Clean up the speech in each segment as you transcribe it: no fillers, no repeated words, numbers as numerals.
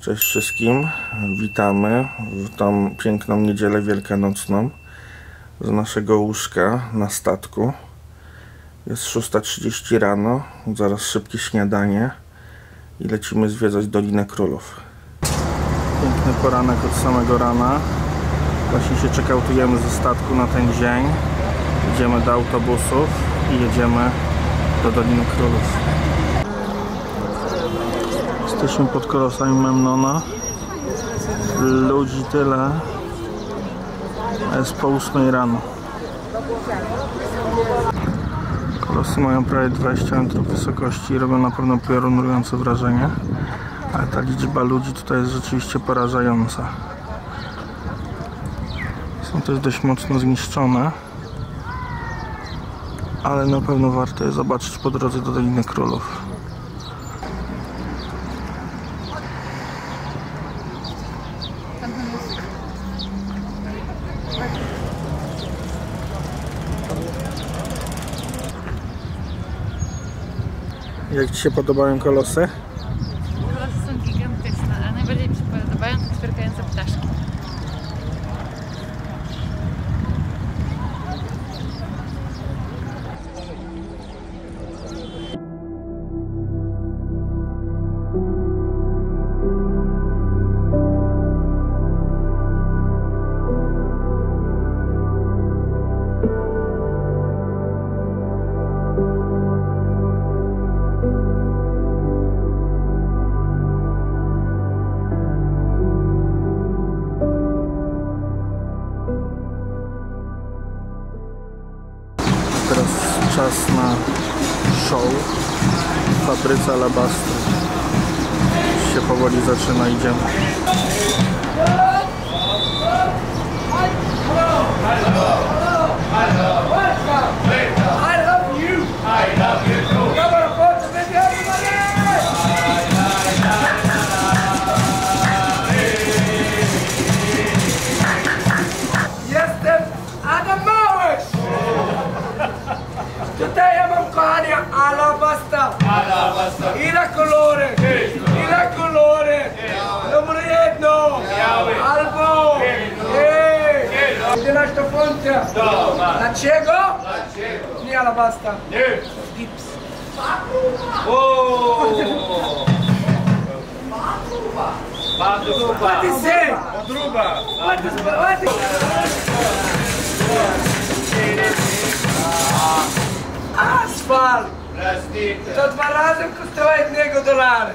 Cześć wszystkim, witamy w tą piękną niedzielę wielkanocną z naszego łóżka na statku. Jest 6:30 rano, zaraz szybkie śniadanie i lecimy zwiedzać Dolinę Królów. Piękny poranek od samego rana. Właśnie się czekautujemy ze statku na ten dzień. Idziemy do autobusów i jedziemy do Doliny Królów. Jesteśmy pod kolosami Memnona. Ludzi tyle. A jest po 8 rano. Kolosy mają prawie 20 metrów wysokości i robią na pewno piorunujące wrażenie. Ale ta liczba ludzi tutaj jest rzeczywiście porażająca. Są też dość mocno zniszczone. Ale na pewno warto je zobaczyć po drodze do Doliny Królów. Jak Ci się podobają kolosy? Kolosy są gigantyczne, a najbardziej mi się podobają te ćwierkające ptaszki. Teraz czas na show w fabryce alabastru. Już się powoli zaczyna, idziemy. Jestem Adam Małysz! Tutaj ja mam, kochani, alabasta! Ile kolorek? Ile kolorek? Numer 1! Albo! 11 funta! Dlaczego? Nie alabasta. Gips. What is it? What is Asfalt! To 2 razy kosztuje $1.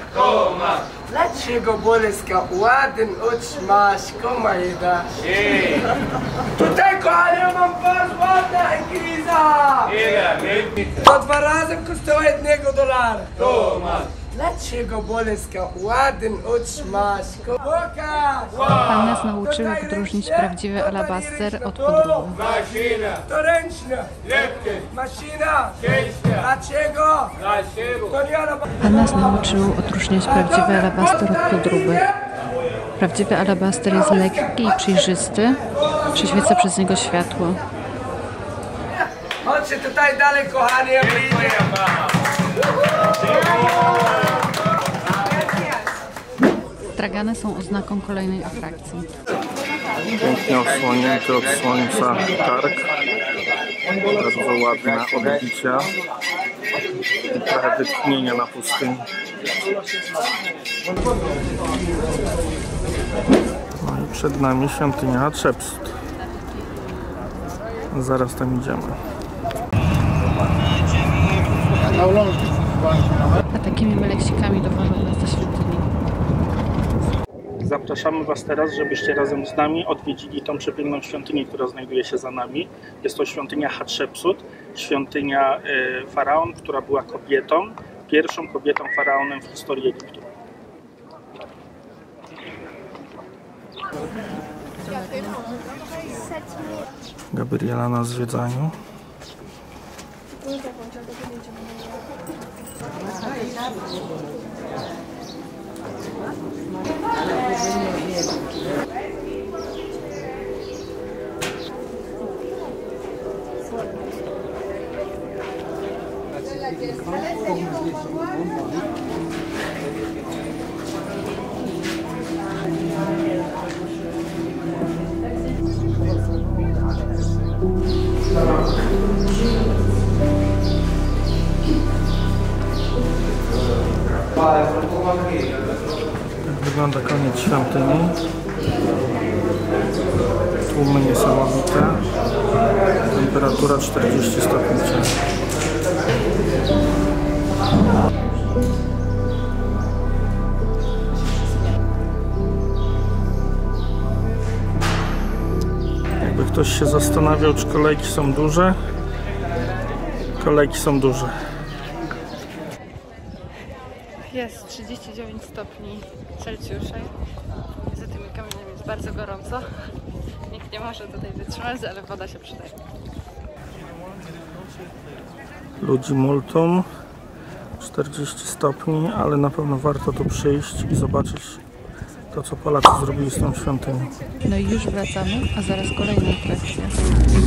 Dlaczego Boleska ładny oczy masz, koma je dasz? Tutaj, kochani, mam bardzo ładna Ingiliza! To 2 razy kosztuje $1. Dlaczego Boleska ładny oczy masz? Pokaż! Pan nas nauczył, jak odróżnić prawdziwy alabaster od podróby. To ręczne! Maszyna! Dlaczego? To nie alabaster! Pan nas nauczył odróżniać prawdziwy alabaster od podróby. Prawdziwy alabaster jest lekki i przejrzysty, przyświeca przez niego światło. Chodźcie tutaj dalej, kochani, Stragany są oznaką kolejnej atrakcji. Pięknie osłonięty od słońca targ. Bardzo ładne odbicia i trochę wytchnienia na pustyni. No i przed nami świątynia Hatshepsut. Zaraz tam idziemy. A takimi meleksikami dowożą nas do świątyni. Zapraszamy Was teraz, żebyście razem z nami odwiedzili tą przepiękną świątynię, która znajduje się za nami. Jest to świątynia Hatshepsut, świątynia faraon, która była kobietą, pierwszą kobietą faraonem w historii Egiptu. Gabriela na zwiedzaniu. Tak wygląda koniec świątyni. Tłumy niesamowite. Temperatura 40 stopni Celsjusza. Jakby ktoś się zastanawiał, czy kolejki są duże. Kolejki są duże. Jest 39 stopni Celsjusza. Za tymi kamieniami jest bardzo gorąco. Nikt nie może tutaj wytrzymać, ale woda się przydaje. Ludzi multum. 40 stopni, ale na pewno warto tu przyjść i zobaczyć to, co Polacy zrobili z tą świątynią. No i już wracamy, a zaraz kolejna atrakcja.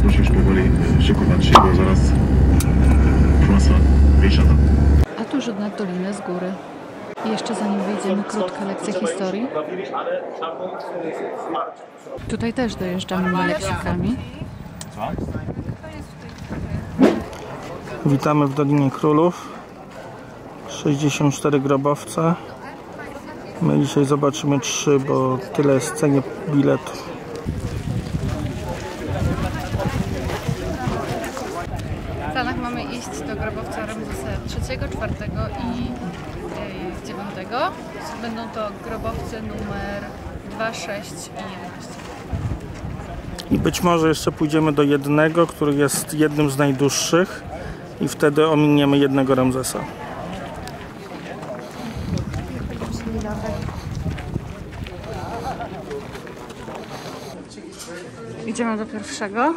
Musisz powoli szykować się, bo zaraz trasa wysiada. A tu rzut na dolinę z góry. I jeszcze zanim wyjdziemy, krótka lekcja historii. Tutaj też dojeżdżamy Maleksikami. Witamy w Dolinie Królów. 64 grobowce. My dzisiaj zobaczymy 3, bo tyle jest w cenie biletu. W planach mamy iść do grobowca Ramzesa III, IV i IX. Będą to grobowce numer 2, 6 i 11. I być może jeszcze pójdziemy do jednego, który jest jednym z najdłuższych i wtedy ominiemy jednego Ramzesa. Idziemy do pierwszego.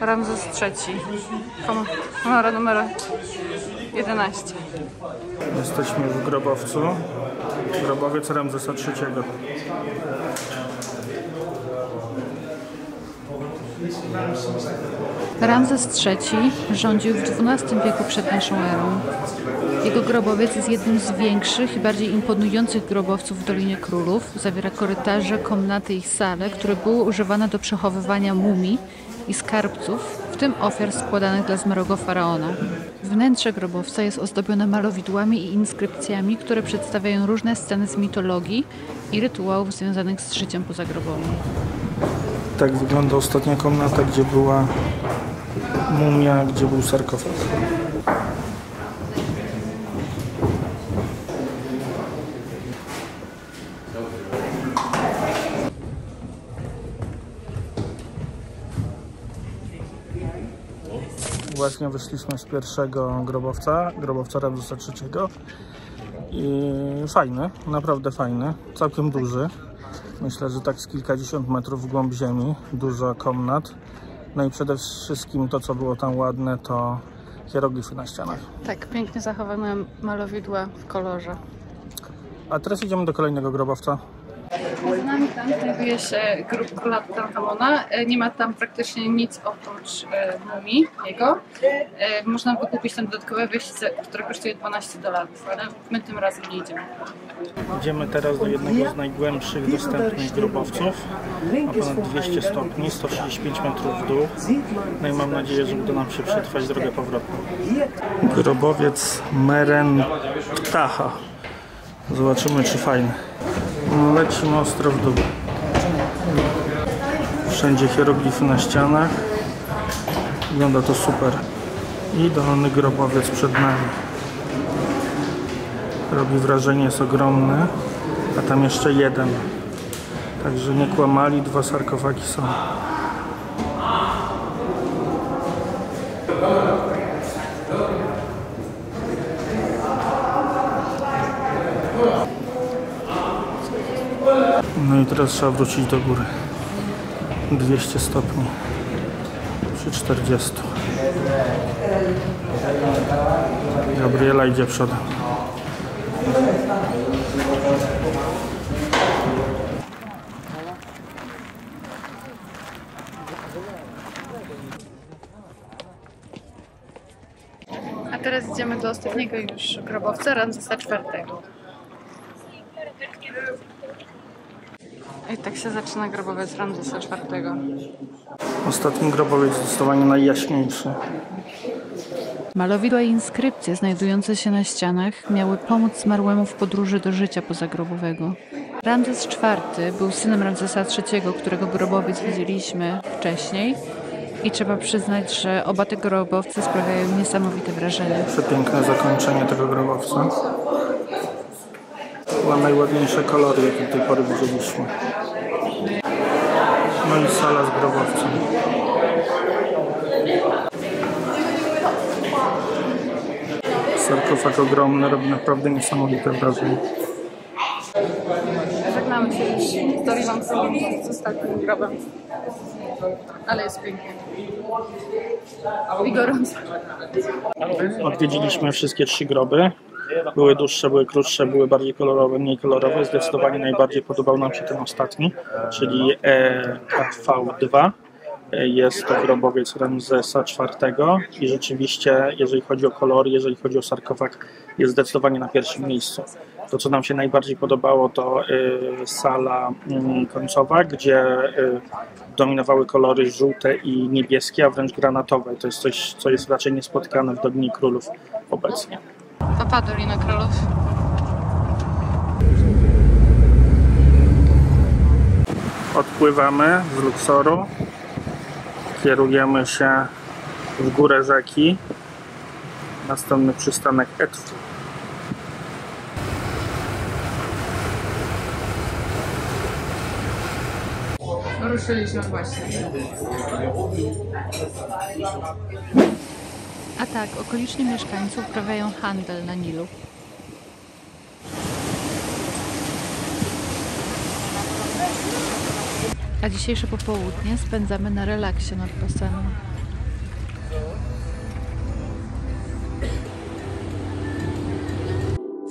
Ramzes III. Komora numer 11. Jesteśmy w grobowcu. Grobowiec Ramzesa III. Ramzes III rządził w XII wieku przed naszą erą. Jego grobowiec jest jednym z większych i bardziej imponujących grobowców w Dolinie Królów. Zawiera korytarze, komnaty i sale, które były używane do przechowywania mumii i skarbców, w tym ofiar składanych dla zmarłego faraona. Wnętrze grobowca jest ozdobione malowidłami i inskrypcjami, które przedstawiają różne sceny z mitologii i rytuałów związanych z życiem pozagrobowym. Tak wygląda ostatnia komnata, gdzie była mumia, gdzie był sarkofag. Właśnie wyszliśmy z pierwszego grobowca Ramzesa III. I fajny, naprawdę fajny, całkiem duży. Myślę, że tak z kilkadziesiąt metrów w głąb ziemi, dużo komnat. No i przede wszystkim to, co było tam ładne, to hieroglify na ścianach. Tak, pięknie zachowane malowidła w kolorze. A teraz idziemy do kolejnego grobowca. Za nami tam znajduje się grób króla Tutankamona. Nie ma tam praktycznie nic oprócz mumii jego. Można wykupić tam dodatkowe wejście, które kosztuje $12, ale my tym razem nie idziemy. Idziemy teraz do jednego z najgłębszych dostępnych grobowców. Ma ponad 200 stopni, 135 metrów w dół. No i mam nadzieję, że uda nam się przetrwać drogę powrotną. Grobowiec Meren Ptaha. Zobaczymy, czy fajny. Lecimy ostro w dół. Wszędzie hieroglify na ścianach. Wygląda to super. I dolny grobowiec przed nami. Robi wrażenie, jest ogromny. A tam jeszcze jeden. Także nie kłamali, 2 sarkofagi są. No i teraz trzeba wrócić do góry. 200 stopni przy 40. Gabriela idzie przodem. A teraz idziemy do ostatniego już grobowca, Ramzesa IV. I tak się zaczyna grobowiec Ramzesa IV. Ostatni grobowiec zdecydowanie najjaśniejszy. Malowidła i inskrypcje znajdujące się na ścianach miały pomóc zmarłemu w podróży do życia pozagrobowego. Ramzes IV był synem Ramzesa III, którego grobowiec widzieliśmy wcześniej i trzeba przyznać, że oba te grobowce sprawiają niesamowite wrażenie. Przepiękne zakończenie tego grobowca. Ma najładniejsze kolory, jakie do tej pory widzieliśmy. No i sala z grobowcem. Sarkofag ogromny, robi naprawdę niesamowite wrażenie. Żegnamy się już z Doriwam z ostatnim grobem. Ale jest pięknie. I gorąco. Odwiedziliśmy wszystkie 3 groby. Były dłuższe, były krótsze, były bardziej kolorowe, mniej kolorowe. Zdecydowanie najbardziej podobał nam się ten ostatni, czyli KV2. Jest to grobowiec Ramzesa IV i rzeczywiście, jeżeli chodzi o kolory, jeżeli chodzi o sarkofag, jest zdecydowanie na pierwszym miejscu. To, co nam się najbardziej podobało, to sala końcowa, gdzie dominowały kolory żółte i niebieskie, a wręcz granatowe. To jest coś, co jest raczej niespotykane w Dolinie Królów obecnie. Papa Dolina Królów. Odpływamy z Luksoru. Kierujemy się w górę rzeki. Następny przystanek Edfu. Ruszyliśmy właśnie. A tak, okoliczni mieszkańcy uprawiają handel na Nilu. A dzisiejsze popołudnie spędzamy na relaksie nad basenem.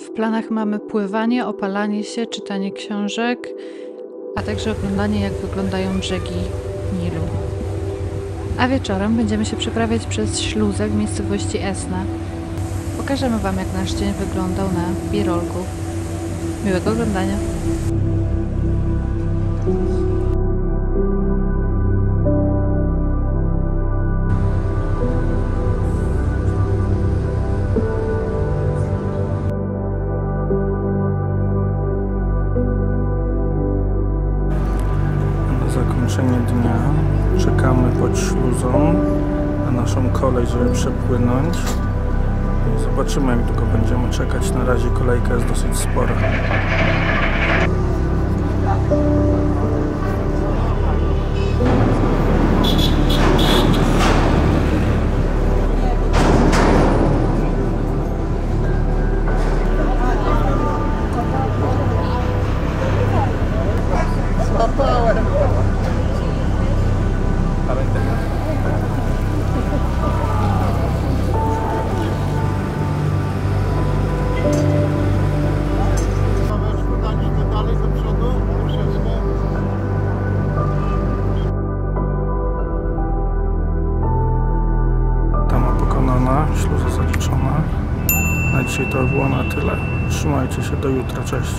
W planach mamy pływanie, opalanie się, czytanie książek, a także oglądanie, jak wyglądają brzegi Nilu. A wieczorem będziemy się przeprawiać przez śluzę w miejscowości Esna. Pokażemy Wam, jak nasz dzień wyglądał na birolku. Miłego oglądania! Zakończenie dnia. Czekamy pod śluzą na naszą kolej, żeby przepłynąć. Zobaczymy, jak długo będziemy czekać. Na razie kolejka jest dosyć spora. Śluza zaliczona. Na dzisiaj to było na tyle. Trzymajcie się, do jutra, cześć.